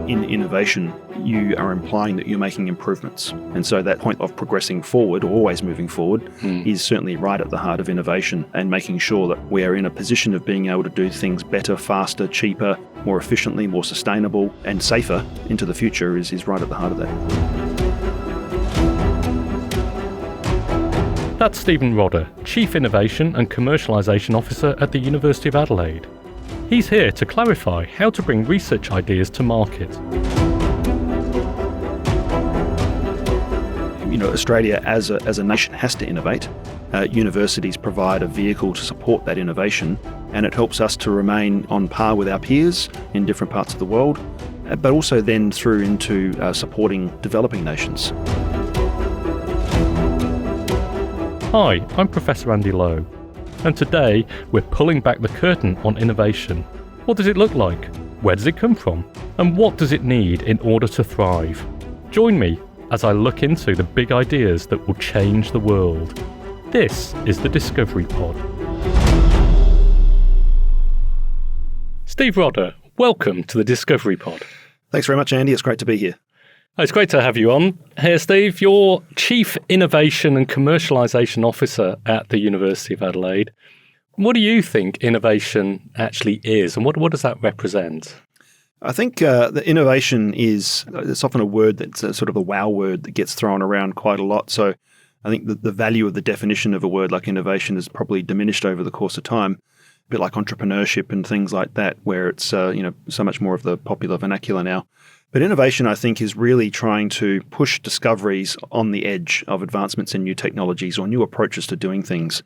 In innovation, you are implying that you're making improvements. And so that point of progressing forward, or always moving forward, is certainly right at the heart of innovation, and making sure that we are in a position of being able to do things better, faster, cheaper, more efficiently, more sustainable, and safer into the future is right at the heart of that. That's Stephen Rodda, Chief Innovation and Commercialisation Officer at the University of Adelaide. He's here to clarify how to bring research ideas to market. Australia as a nation has to innovate. Universities provide a vehicle to support that innovation, and it helps us to remain on par with our peers in different parts of the world, but also then through into supporting developing nations. Hi, I'm Professor Andy Lowe, and today we're pulling back the curtain on innovation. What does it look like? Where does it come from? And what does it need in order to thrive? Join me as I look into the big ideas that will change the world. This is the Discovery Pod. Steve Rodda, welcome to the Discovery Pod. Thanks very much, Andy. It's great to be here. It's great to have you on. Here, Steve, you're Chief Innovation and Commercialisation Officer at the University of Adelaide. What do you think innovation actually is, and what does that represent? I think the innovation it's often a word that's a sort of a wow word that gets thrown around quite a lot. So I think the value of the definition of a word like innovation is probably diminished over the course of time, a bit like entrepreneurship and things like that, where it's so much more of the popular vernacular now. But innovation, I think, is really trying to push discoveries on the edge of advancements in new technologies or new approaches to doing things.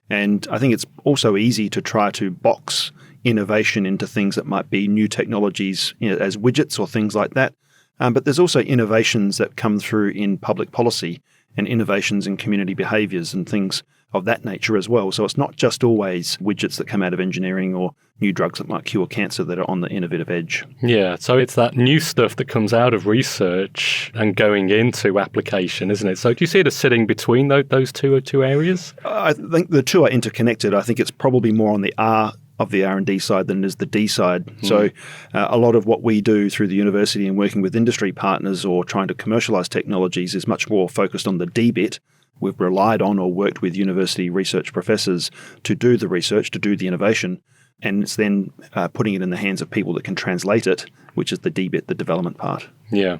And I think it's also easy to try to box innovation into things that might be new technologies as widgets or things like that. But there's also innovations that come through in public policy and innovations in community behaviours and things of that nature as well. So it's not just always widgets that come out of engineering or new drugs that might cure cancer that are on the innovative edge. Yeah, so it's that new stuff that comes out of research and going into application, isn't it? So do you see it as sitting between those two areas? I think the two are interconnected. I think it's probably more on the R of the R&D side than it is the D side. So a lot of what we do through the university and working with industry partners or trying to commercialise technologies is much more focused on the D bit. We've relied on or worked with university research professors to do the research, to do the innovation, and it's then putting it in the hands of people that can translate it, which is the D bit, the development part. Yeah.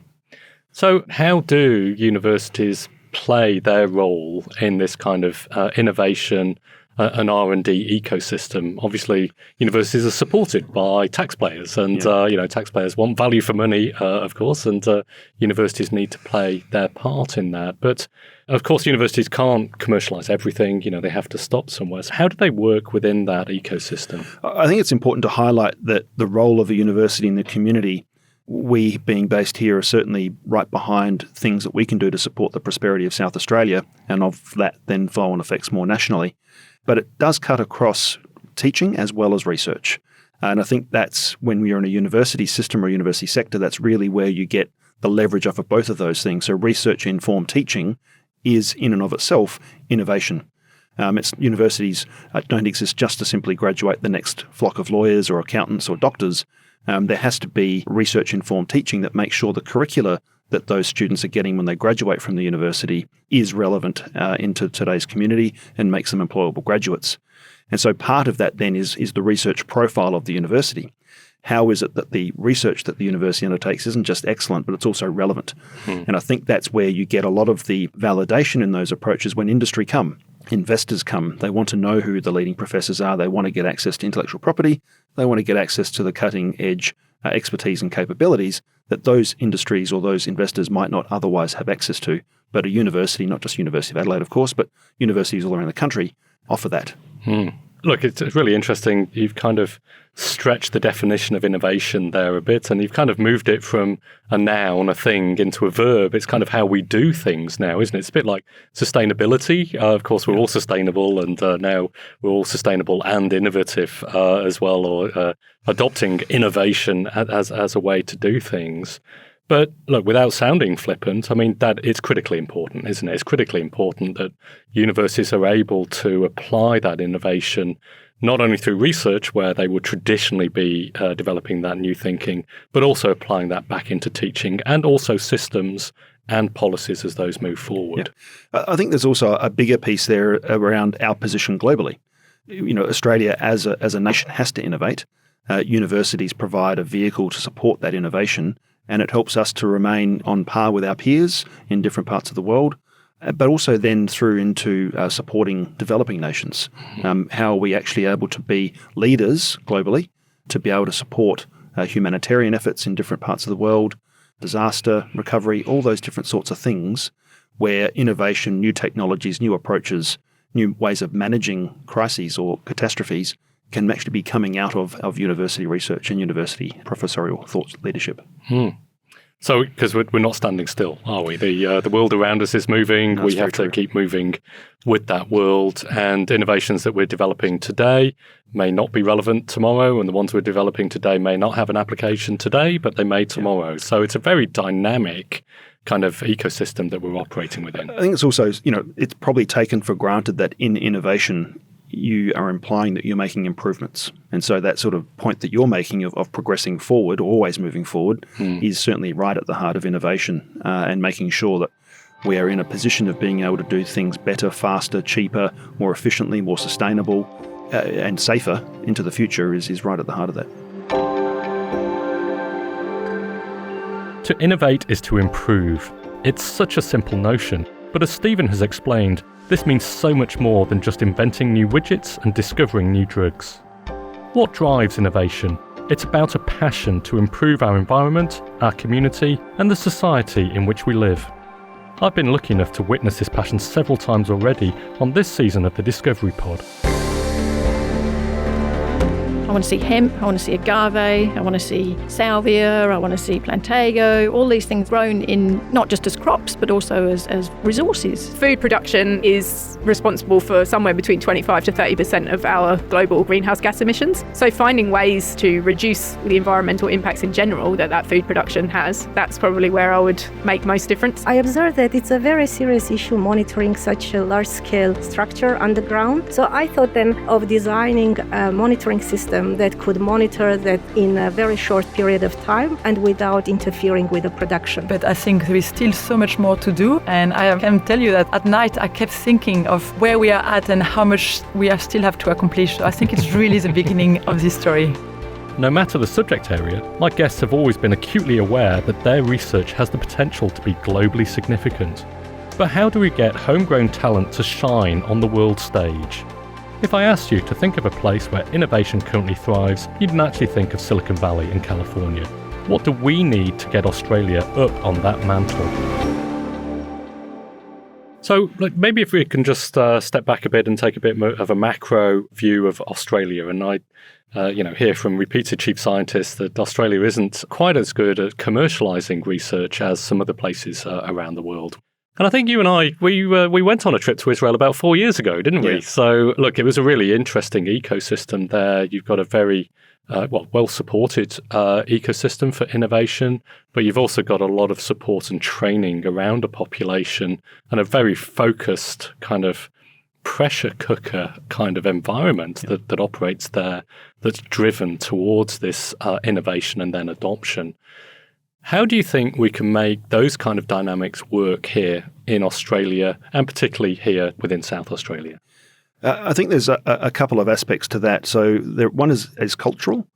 So how do universities play their role in this kind of innovation an R&D ecosystem? Obviously, universities are supported by taxpayers, and taxpayers want value for money, of course, and universities need to play their part in that. But of course, universities can't commercialise everything. They have to stop somewhere. So how do they work within that ecosystem? I think it's important to highlight that the role of a university in the community, we being based here, are certainly right behind things that we can do to support the prosperity of South Australia, and of that then flow-on effects more nationally. But it does cut across teaching as well as research. And I think that's when we are in a university system or university sector, that's really where you get the leverage off of both of those things. So research-informed teaching is in and of itself innovation. Universities don't exist just to simply graduate the next flock of lawyers or accountants or doctors. There has to be research-informed teaching that makes sure the curricula that those students are getting when they graduate from the university is relevant into today's community and makes them employable graduates. And so part of that then is the research profile of the university. How is it that the research that the university undertakes isn't just excellent, but it's also relevant? And I think that's where you get a lot of the validation in those approaches when industry come. Investors come. They want to know who the leading professors are. They want to get access to intellectual property. They want to get access to the cutting edge expertise and capabilities that those industries or those investors might not otherwise have access to. But a university, not just University of Adelaide, of course, but universities all around the country offer that. Look, it's really interesting. You've kind of stretched the definition of innovation there a bit, and you've kind of moved it from a noun, a thing, into a verb. It's kind of how we do things now, isn't it? It's a bit like sustainability. Of course, we're all sustainable, and now we're all sustainable and innovative as well, or adopting innovation as a way to do things. But look, without sounding flippant, I mean, that it's critically important, isn't it? It's critically important that universities are able to apply that innovation not only through research where they would traditionally be developing that new thinking, but also applying that back into teaching and also systems and policies as those move forward. Yeah. I think there's also a bigger piece there around our position globally. Australia as a nation has to innovate. Universities provide a vehicle to support that innovation, and it helps us to remain on par with our peers in different parts of the world, but also then through into supporting developing nations. How are we actually able to be leaders globally, to be able to support humanitarian efforts in different parts of the world, disaster recovery, all those different sorts of things where innovation, new technologies, new approaches, new ways of managing crises or catastrophes can actually be coming out of university research and university professorial thought leadership. So, because we're not standing still, are we? The world around us is moving. No, we have to keep moving with that world. And innovations that we're developing today may not be relevant tomorrow, and the ones we're developing today may not have an application today, but they may tomorrow. Yeah. So it's a very dynamic kind of ecosystem that we're operating within. I think it's also, it's probably taken for granted that in innovation, you are implying that you're making improvements. And so that sort of point that you're making of progressing forward, always moving forward, is certainly right at the heart of innovation and making sure that we are in a position of being able to do things better, faster, cheaper, more efficiently, more sustainable and safer into the future is right at the heart of that. To innovate is to improve. It's such a simple notion, but as Stephen has explained, this means so much more than just inventing new widgets and discovering new drugs. What drives innovation? It's about a passion to improve our environment, our community, and the society in which we live. I've been lucky enough to witness this passion several times already on this season of the Discovery Pod. I want to see hemp, I want to see agave, I want to see salvia, I want to see plantago, all these things grown in not just as crops, but also as resources. Food production is responsible for somewhere between 25 to 30% of our global greenhouse gas emissions. So finding ways to reduce the environmental impacts in general that food production has, that's probably where I would make most difference. I observed that it's a very serious issue monitoring such a large-scale structure underground. So I thought then of designing a monitoring system that could monitor that in a very short period of time and without interfering with the production. But I think there is still so much more to do, and I can tell you that at night I kept thinking of where we are at and how much we still have to accomplish. So I think it's really the beginning of this story. No matter the subject area, my guests have always been acutely aware that their research has the potential to be globally significant. But how do we get homegrown talent to shine on the world stage? If I asked you to think of a place where innovation currently thrives, you'd naturally think of Silicon Valley in California. What do we need to get Australia up on that mantle? So maybe if we can just step back a bit and take a bit more of a macro view of Australia. And I hear from repeated chief scientists that Australia isn't quite as good at commercialising research as some other places around the world. And I think you and I, we went on a trip to Israel about 4 years ago, didn't we? Yeah. So, look, it was a really interesting ecosystem there. You've got a very well-supported ecosystem for innovation, but you've also got a lot of support and training around a population and a very focused kind of pressure cooker kind of environment that operates there that's driven towards this innovation and then adoption. How do you think we can make those kind of dynamics work here in Australia and particularly here within South Australia? I think there's a couple of aspects to that. So one is cultural,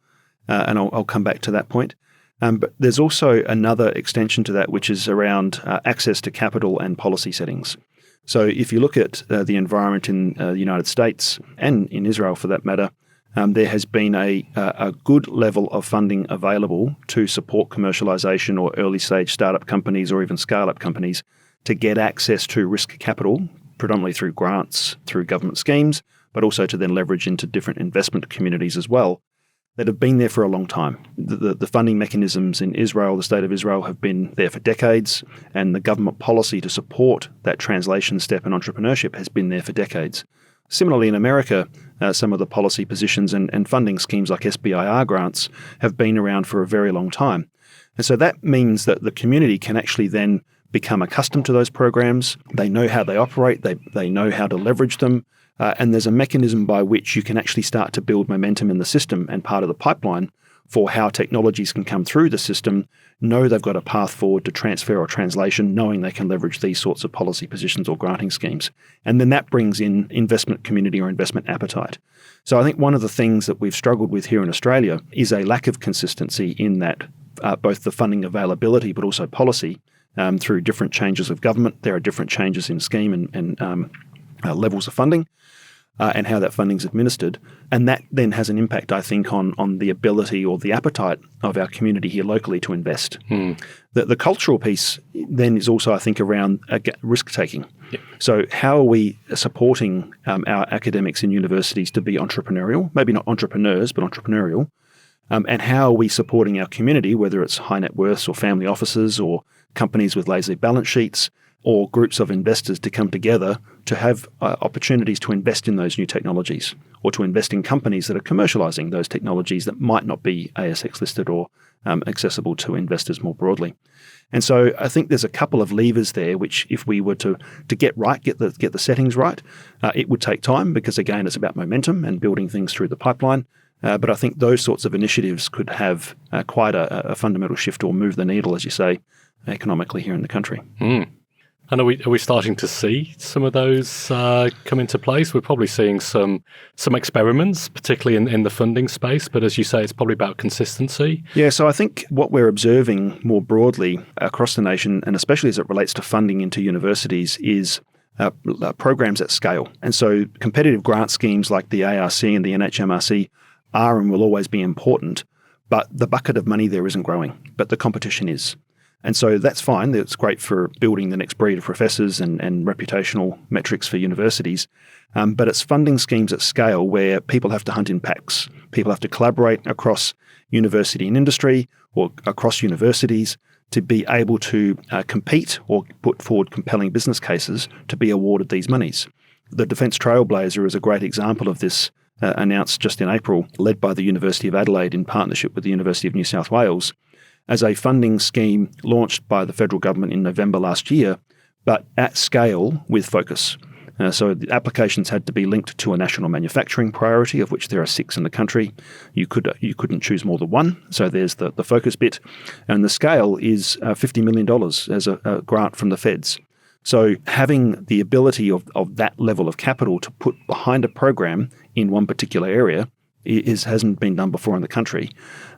and I'll come back to that point. But there's also another extension to that, which is around access to capital and policy settings. So if you look at the environment in the United States and in Israel for that matter, there has been a good level of funding available to support commercialisation or early stage startup companies or even scale-up companies to get access to risk capital, predominantly through grants, through government schemes, but also to then leverage into different investment communities as well, that have been there for a long time. The funding mechanisms in Israel, the state of Israel, have been there for decades, and the government policy to support that translation step in entrepreneurship has been there for decades. Similarly, in America, some of the policy positions and funding schemes like SBIR grants have been around for a very long time. And so that means that the community can actually then become accustomed to those programs. They know how they operate. They know how to leverage them. And there's a mechanism by which you can actually start to build momentum in the system and part of the pipeline for how technologies can come through the system, know they've got a path forward to transfer or translation, knowing they can leverage these sorts of policy positions or granting schemes. And then that brings in investment community or investment appetite. So I think one of the things that we've struggled with here in Australia is a lack of consistency in that both the funding availability but also policy through different changes of government. There are different changes in scheme and levels of funding. And how that funding is administered. And that then has an impact, I think, on the ability or the appetite of our community here locally to invest. The cultural piece then is also, I think, around risk-taking. Yep. So how are we supporting our academics in universities to be entrepreneurial? Maybe not entrepreneurs, but entrepreneurial. And how are we supporting our community, whether it's high net worths or family offices or companies with lazy balance sheets, or groups of investors to come together to have opportunities to invest in those new technologies or to invest in companies that are commercialising those technologies that might not be ASX listed or accessible to investors more broadly. And so I think there's a couple of levers there which if we were to get right, get the settings right, it would take time because, again, it's about momentum and building things through the pipeline. But I think those sorts of initiatives could have quite a fundamental shift or move the needle, as you say, economically here in the country. And are we starting to see some of those come into place? We're probably seeing some experiments, particularly in the funding space. But as you say, it's probably about consistency. Yeah, so I think what we're observing more broadly across the nation, and especially as it relates to funding into universities, is programs at scale. And so competitive grant schemes like the ARC and the NHMRC are and will always be important, but the bucket of money there isn't growing, but the competition is. And so that's fine. It's great for building the next breed of professors and reputational metrics for universities. But it's funding schemes at scale where people have to hunt in packs. People have to collaborate across university and industry or across universities to be able to compete or put forward compelling business cases to be awarded these monies. The Defence Trailblazer is a great example of this, announced just in April, led by the University of Adelaide in partnership with the University of New South Wales, as a funding scheme launched by the federal government in November last year, but at scale with focus. So the applications had to be linked to a national manufacturing priority, of which there are 6 in the country. You couldn't choose more than one. So there's the focus bit. And the scale is $50 million as a grant from the feds. So having the ability of that level of capital to put behind a program in one particular area hasn't been done before in the country.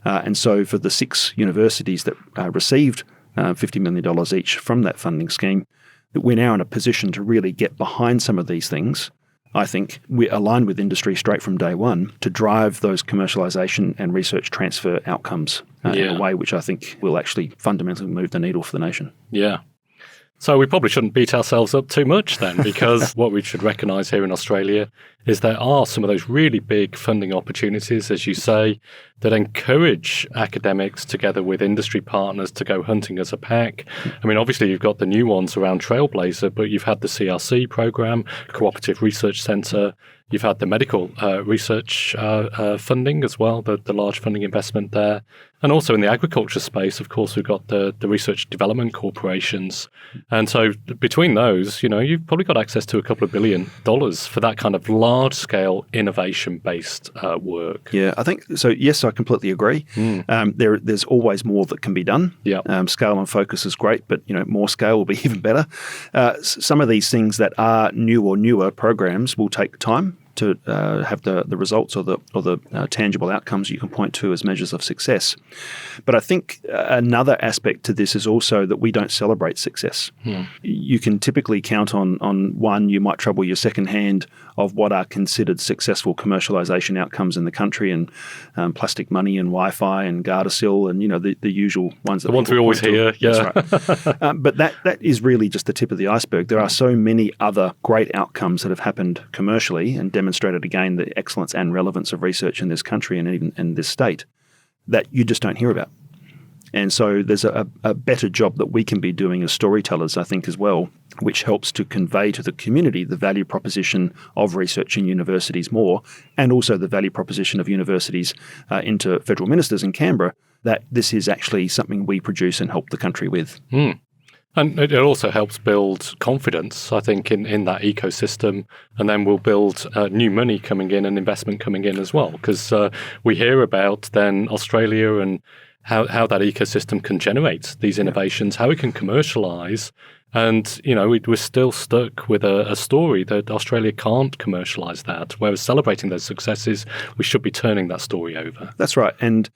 And so for the 6 universities that received $50 million each from that funding scheme, we're now in a position to really get behind some of these things. I think we're aligned with industry straight from day one to drive those commercialisation and research transfer outcomes in a way which I think will actually fundamentally move the needle for the nation. Yeah. So we probably shouldn't beat ourselves up too much then, because what we should recognise here in Australia is there are some of those really big funding opportunities, as you say, that encourage academics together with industry partners to go hunting as a pack. I mean, obviously you've got the new ones around Trailblazer, but you've had the CRC program, Cooperative Research Centre. You've had the medical research funding as well, the large funding investment there. And also in the agriculture space, of course, we've got the research development corporations. And so between those, you've probably got access to a couple of $1 billion for that kind of large-scale innovation-based work. Yeah, I think so. Yes, I completely agree. There's always more that can be done. Yeah. Scale and focus is great, but more scale will be even better. Some of these things that are new or newer programs will take time to have the results or the tangible outcomes you can point to as measures of success. But I think another aspect to this is also that we don't celebrate success. You can typically count on one, you might trouble your second hand of what are considered successful commercialisation outcomes in the country, and plastic money and Wi-Fi and Gardasil and the usual ones. The ones we always hear, yeah. That's right. But that is really just the tip of the iceberg. There are so many other great outcomes that have happened commercially and demonstrated again the excellence and relevance of research in this country and even in this state that you just don't hear about. And so there's a better job that we can be doing as storytellers, I think, as well, which helps to convey to the community the value proposition of research in universities more, and also the value proposition of universities into federal ministers in Canberra, that this is actually something we produce and help the country with. And it also helps build confidence, I think, in that ecosystem. And then we'll build new money coming in and investment coming in as well. Because we hear about then Australia and how that ecosystem can generate these innovations, how it can commercialise. And, we're still stuck with a story that Australia can't commercialise that. Whereas celebrating those successes, we should be turning that story over. That's right. And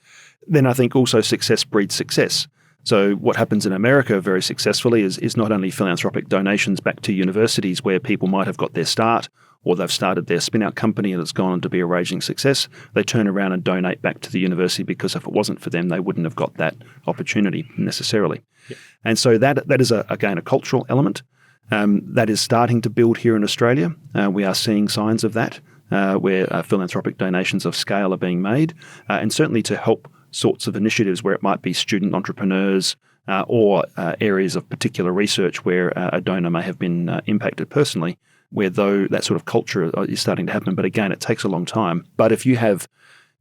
then I think also success breeds success. So what happens in America very successfully is not only philanthropic donations back to universities where people might have got their start, or they've started their spin-out company and it's gone on to be a raging success. They turn around and donate back to the university because if it wasn't for them, they wouldn't have got that opportunity necessarily. Yeah. And so that is, again, a cultural element that is starting to build here in Australia. We are seeing signs of that where philanthropic donations of scale are being made, and certainly to help sorts of initiatives where it might be student entrepreneurs or areas of particular research where a donor may have been impacted personally, where though that sort of culture is starting to happen. But again, it takes a long time. But if you have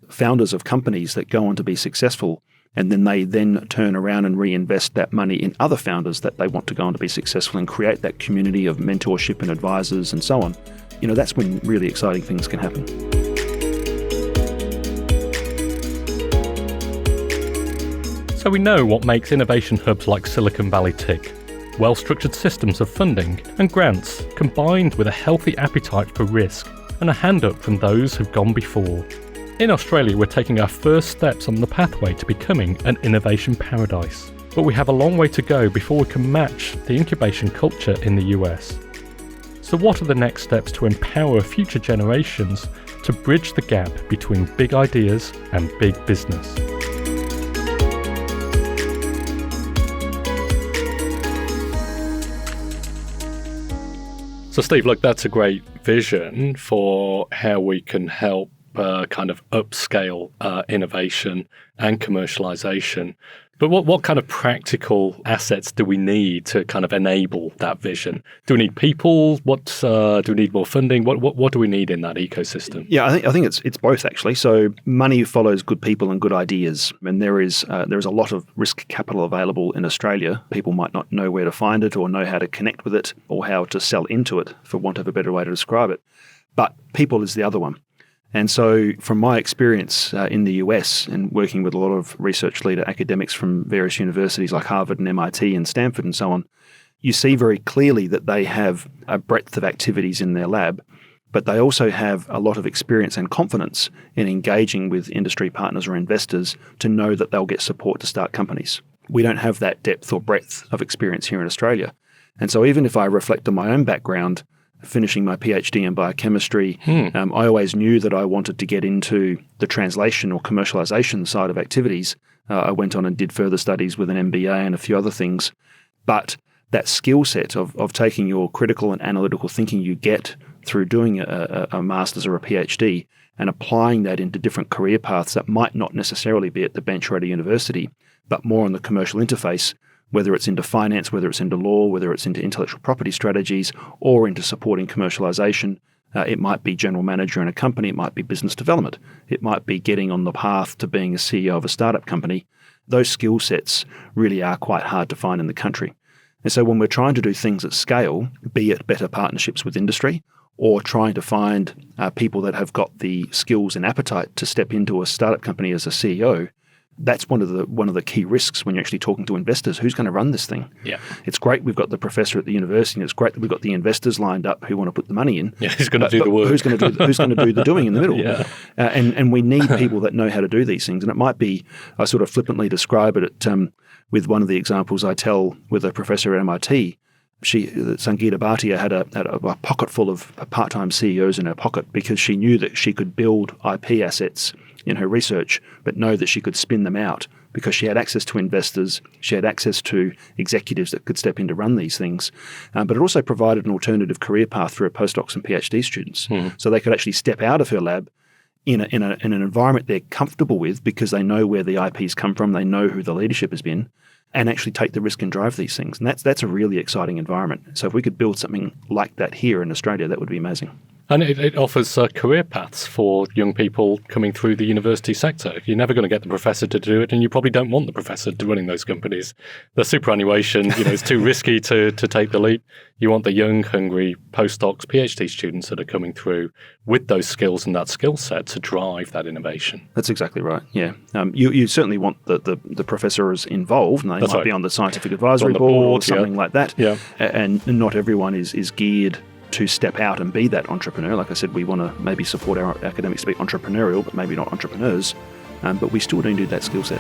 founders of companies that go on to be successful and then they turn around and reinvest that money in other founders that they want to go on to be successful and create that community of mentorship and advisors and so on, that's when really exciting things can happen. So we know what makes innovation hubs like Silicon Valley tick. Well-structured systems of funding and grants combined with a healthy appetite for risk and a hand up from those who've gone before. In Australia, we're taking our first steps on the pathway to becoming an innovation paradise. But we have a long way to go before we can match the incubation culture in the US. So what are the next steps to empower future generations to bridge the gap between big ideas and big business? So Steve, look, that's a great vision for how we can help kind of upscale innovation and commercialization. But what kind of practical assets do we need to kind of enable that vision? Do we need people? Do we need more funding? What do we need in that ecosystem? Yeah, I think it's both actually. So money follows good people and good ideas, and there is a lot of risk capital available in Australia. People might not know where to find it, or know how to connect with it, or how to sell into it, for want of a better way to describe it. But people is the other one. And so from my experience in the US and working with a lot of research leader academics from various universities like Harvard and MIT and Stanford and so on, you see very clearly that they have a breadth of activities in their lab, but they also have a lot of experience and confidence in engaging with industry partners or investors to know that they'll get support to start companies. We don't have that depth or breadth of experience here in Australia. And so even if I reflect on my own background, finishing my PhD in biochemistry, I always knew that I wanted to get into the translation or commercialization side of activities. I went on and did further studies with an MBA and a few other things. But that skill set of taking your critical and analytical thinking you get through doing a master's or a PhD and applying that into different career paths that might not necessarily be at the bench or at a university, but more on the commercial interface, whether it's into finance, whether it's into law, whether it's into intellectual property strategies, or into supporting commercialization. It might be general manager in a company, it might be business development, it might be getting on the path to being a CEO of a startup company. Those skill sets really are quite hard to find in the country. And so when we're trying to do things at scale, be it better partnerships with industry, or trying to find people that have got the skills and appetite to step into a startup company as a CEO, that's one of the key risks when you're actually talking to investors. Who's going to run this thing? Yeah, it's great we've got the professor at the university, and it's great that we've got the investors lined up who want to put the money in. Yeah, who's going to do the work? Who's going to do the doing in the middle? Yeah. And we need people that know how to do these things. And it might be, I sort of flippantly describe it with one of the examples I tell with a professor at MIT. Sangeeta Bhatia had a pocket full of part-time CEOs in her pocket because she knew that she could build IP assets in her research, but know that she could spin them out because she had access to investors, she had access to executives that could step in to run these things. But it also provided an alternative career path for her postdocs and PhD students. So they could actually step out of her lab in an environment they're comfortable with because they know where the IPs come from, they know who the leadership has been, and actually take the risk and drive these things. And that's a really exciting environment. So if we could build something like that here in Australia, that would be amazing. And it offers career paths for young people coming through the university sector. You're never going to get the professor to do it, and you probably don't want the professor to running those companies. The superannuation, is too risky to take the leap. You want the young, hungry postdocs, PhD students that are coming through with those skills and that skill set to drive that innovation. That's exactly right, yeah. You certainly want the professors involved, and they might be on the scientific advisory board or something like that. Yeah. And not everyone is geared to step out and be that entrepreneur. Like I said, we want to maybe support our academics to be entrepreneurial, but maybe not entrepreneurs. But we still do need that skill set.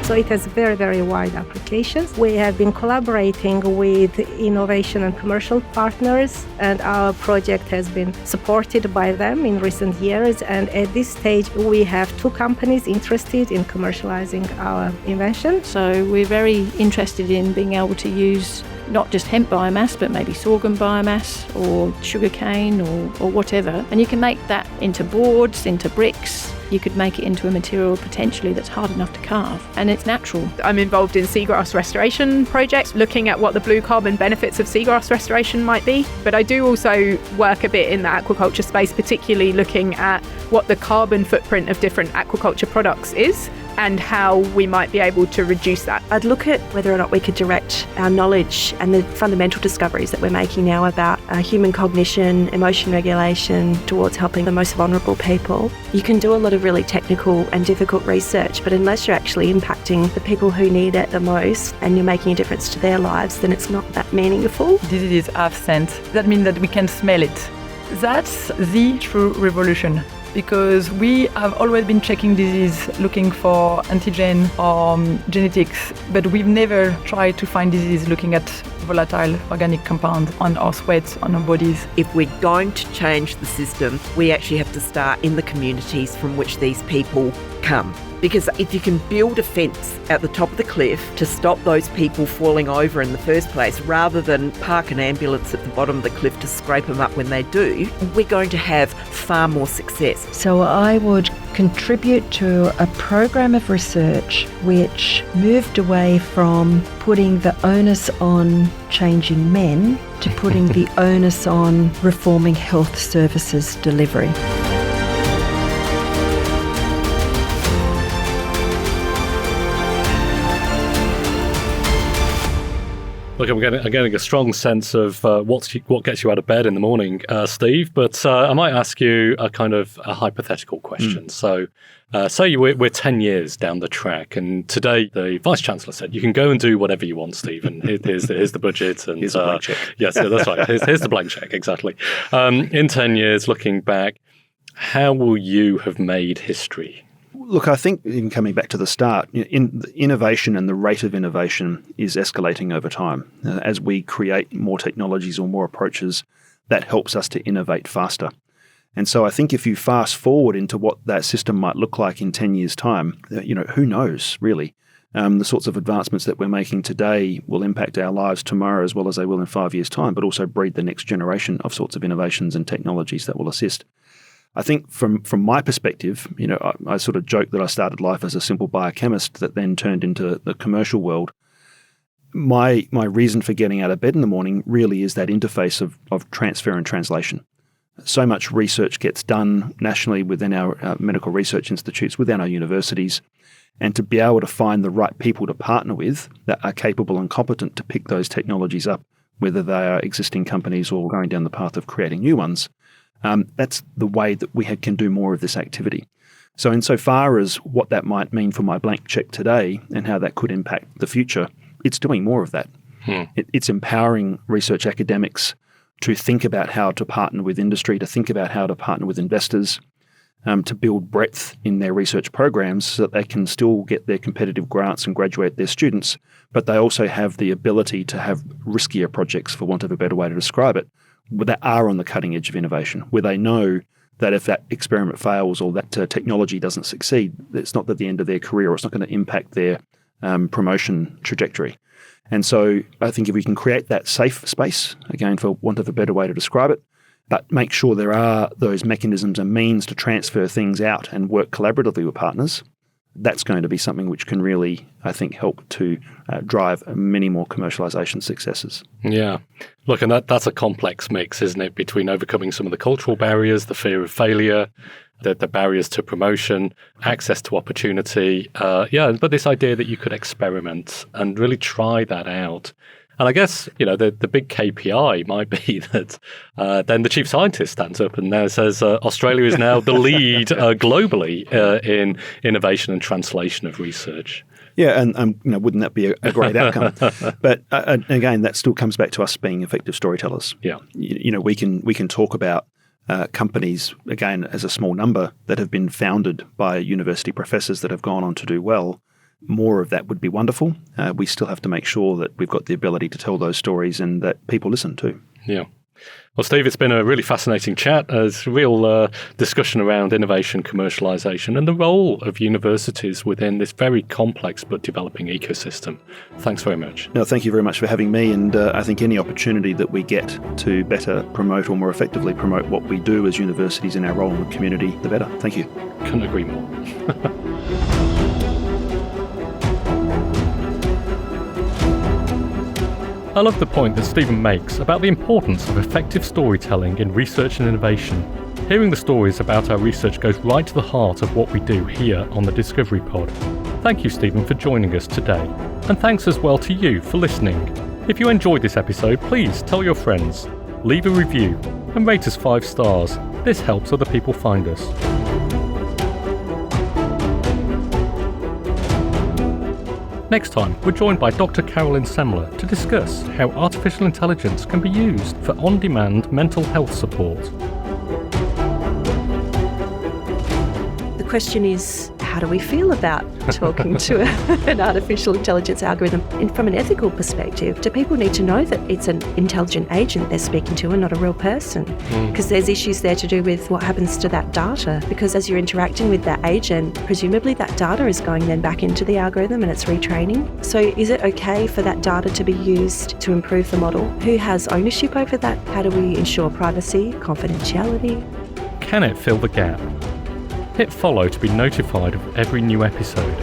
So it has very, very wide applications. We have been collaborating with innovation and commercial partners, and our project has been supported by them in recent years. And at this stage, we have 2 companies interested in commercializing our invention. So we're very interested in being able to use not just hemp biomass, but maybe sorghum biomass or sugarcane or whatever. And you can make that into boards, into bricks. You could make it into a material potentially that's hard enough to carve, and it's natural. I'm involved in seagrass restoration projects, looking at what the blue carbon benefits of seagrass restoration might be. But I do also work a bit in the aquaculture space, particularly looking at what the carbon footprint of different aquaculture products is and how we might be able to reduce that. I'd look at whether or not we could direct our knowledge and the fundamental discoveries that we're making now about human cognition, emotion regulation towards helping the most vulnerable people. You can do a lot of really technical and difficult research, but unless you're actually impacting the people who need it the most and you're making a difference to their lives, then it's not that meaningful. Disease is half scent. That means that we can smell it. That's the true revolution. Because we have always been checking disease, looking for antigen or genetics, but we've never tried to find disease looking at volatile organic compounds on our sweat, on our bodies. If we're going to change the system, we actually have to start in the communities from which these people come. Because if you can build a fence at the top of the cliff to stop those people falling over in the first place, rather than park an ambulance at the bottom of the cliff to scrape them up when they do, we're going to have far more success. So I would contribute to a program of research which moved away from putting the onus on changing men to putting the onus on reforming health services delivery. Look, I'm getting a strong sense of what gets you out of bed in the morning, Steve. But I might ask you a kind of a hypothetical question. So, say we're 10 years down the track, and today the Vice Chancellor said you can go and do whatever you want, Steve. And here's the budget. And here's the blank check. Yes, yeah, that's right. Here's the blank check. Exactly. In 10 years, looking back, how will you have made history? Look, I think even coming back to the start, innovation and the rate of innovation is escalating over time. As we create more technologies or more approaches, that helps us to innovate faster. And so I think if you fast forward into what that system might look like in 10 years' time, who knows, really? The sorts of advancements that we're making today will impact our lives tomorrow as well as they will in 5 years' time, but also breed the next generation of sorts of innovations and technologies that will assist. I think from my perspective, I sort of joke that I started life as a simple biochemist that then turned into the commercial world. My reason for getting out of bed in the morning really is that interface of transfer and translation. So much research gets done nationally within our medical research institutes, within our universities, and to be able to find the right people to partner with that are capable and competent to pick those technologies up, whether they are existing companies or going down the path of creating new ones. That's the way that we can do more of this activity. So insofar as what that might mean for my blank check today and how that could impact the future, it's doing more of that. It's empowering research academics to think about how to partner with industry, to think about how to partner with investors, to build breadth in their research programs so that they can still get their competitive grants and graduate their students, but they also have the ability to have riskier projects, for want of a better way to describe it, that are on the cutting edge of innovation, where they know that if that experiment fails or that technology doesn't succeed, it's not at the end of their career, or it's not going to impact their promotion trajectory. And so I think if we can create that safe space, again, for want of a better way to describe it, but make sure there are those mechanisms and means to transfer things out and work collaboratively with partners, that's going to be something which can really, I think, help to drive many more commercialisation successes. Yeah. Look, and that's a complex mix, isn't it, between overcoming some of the cultural barriers, the fear of failure, the barriers to promotion, access to opportunity. But this idea that you could experiment and really try that out. And I guess, the big KPI might be that then the chief scientist stands up and now says Australia is now the lead globally in innovation and translation of research. Yeah, and wouldn't that be a great outcome? But again, that still comes back to us being effective storytellers. Yeah, we can talk about companies, again, as a small number, that have been founded by university professors that have gone on to do well. More of that would be wonderful. We still have to make sure that we've got the ability to tell those stories and that people listen too. Yeah. Well, Steve, it's been a really fascinating chat. It's a real discussion around innovation, commercialisation, and the role of universities within this very complex but developing ecosystem. Thanks very much. No, thank you very much for having me. And I think any opportunity that we get to better promote or more effectively promote what we do as universities in our role in the community, the better. Thank you. Couldn't agree more. I love the point that Stephen makes about the importance of effective storytelling in research and innovation. Hearing the stories about our research goes right to the heart of what we do here on the Discovery Pod. Thank you, Stephen, for joining us today. And thanks as well to you for listening. If you enjoyed this episode, please tell your friends, leave a review, and rate us 5 stars. This helps other people find us. Next time, we're joined by Dr. Carolyn Semler to discuss how artificial intelligence can be used for on-demand mental health support. The question is, how do we feel about talking to an artificial intelligence algorithm? And from an ethical perspective, do people need to know that it's an intelligent agent they're speaking to and not a real person? Because there's issues there to do with what happens to that data. Because as you're interacting with that agent, presumably that data is going then back into the algorithm and it's retraining. So is it okay for that data to be used to improve the model? Who has ownership over that? How do we ensure privacy, confidentiality? Can it fill the gap? Hit follow to be notified of every new episode.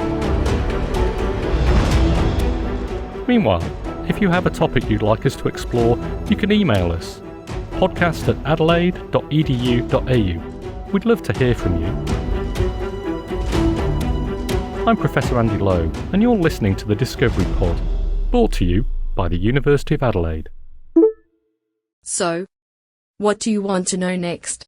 Meanwhile, if you have a topic you'd like us to explore, you can email us, podcast@adelaide.edu.au. We'd love to hear from you. I'm Professor Andy Lowe, and you're listening to the Discovery Pod, brought to you by the University of Adelaide. So, what do you want to know next?